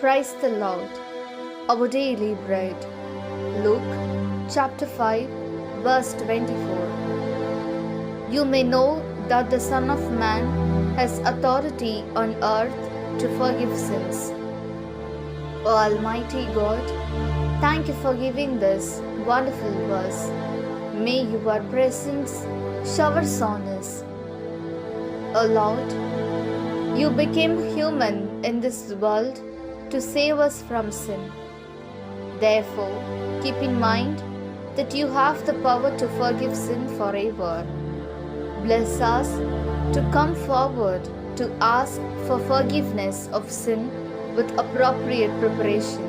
Praise the Lord. Our daily bread. Luke chapter 5 verse 24. You may know that the Son of Man has authority on earth to forgive sins. O Almighty God, thank you for giving this wonderful verse. May your presence showers on us. O Lord, you became human in this world to save us from sin. Therefore, keep in mind that you have the power to forgive sin forever. Bless us to come forward to ask for forgiveness of sin with appropriate preparation.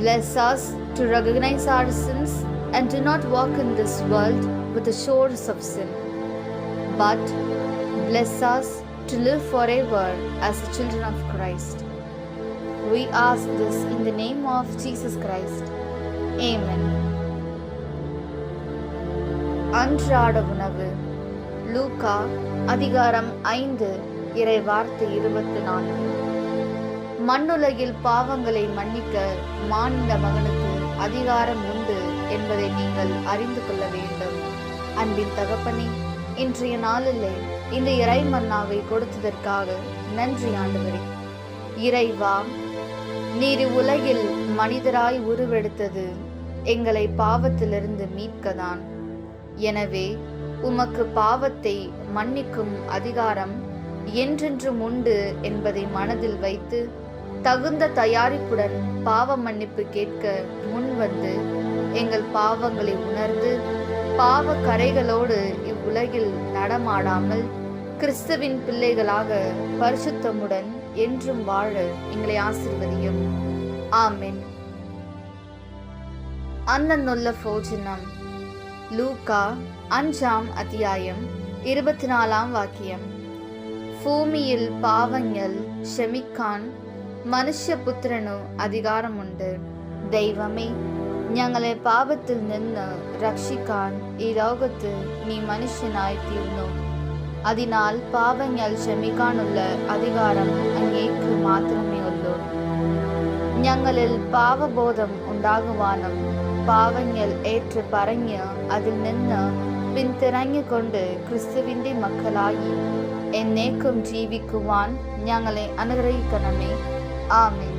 Bless us to recognize our sins and do not walk in this world with the shores of sin. But bless us to live forever as the children of Christ. We ask this in the name of Jesus Christ. Amen. அன்றாட உணவு. லூக்கா அதிகாரம் 5 இறை வார்த்தை 24. மண்ணுலகில் பாவங்களை மன்னிக்க மானிட மகனுக்கு அதிகாரம் உண்டு என்பதை நீங்கள் அறிந்து கொள்ள வேண்டும். அன்பின் தகப்பனே, இன்றைய நாளிலே இந்த இறை மன்னாவை கொடுத்ததற்காக நன்றி ஆண்டவரே. இறைவா, நீர் உலகில் மனிதராய் உருவெடுத்தது எங்களை பாவத்திலிருந்து மீட்கதான். எனவே உமக்கு பாவத்தை மன்னிக்கும் அதிகாரம் என்றென்றும் உண்டு என்பதை மனதில் வைத்து தகுந்த தயாரிப்புடன் பாவ மன்னிப்பு கேட்க முன்வந்து எங்கள் பாவங்களை உணர்ந்து பாவ கரைகளோடு இவ்வுலகில் நடமாடாமல் கிறிஸ்துவின் பிள்ளைகளாக பரிசுத்தமுடன் என்றும் வாழ எங்களை ஆசீர்வதியும். ஆமென். അന്നുള്ള ഭോജനം. ലൂക്കാ 5-ാം അധ്യായം 24-ാം വാക്യം. ഭൂമിയിൽ പാവങ്ങൾ ക്ഷമിക്കാൻ മനുഷ്യപുത്രനു അധികാരമുണ്ട്. ദൈവമേ, ഞങ്ങളെ പാപത്തിൽ നിന്ന് രക്ഷിക്കാൻ ഈ ലോകത്ത് നീ മനുഷ്യനായി തീർന്നു. അതിനാൽ പാപങ്ങൾ ക്ഷമിക്കാനുള്ള അധികാരം അങ്ങേക്ക് മാത്രമേ ഉള്ളൂ. ഞങ്ങളിൽ പാവബോധം ഉണ്ടാകുവാനും പാവങ്ങൾ ഏറ്റു പറഞ്ഞ് അതിൽ നിന്ന് പിന്തിറങ്ങിക്കൊണ്ട് ക്രിസ്തുവിൻ്റെ മക്കളായി എന്നേക്കും ജീവിക്കുവാൻ ഞങ്ങളെ അനുഗ്രഹിക്കണമേ. ആമേൻ.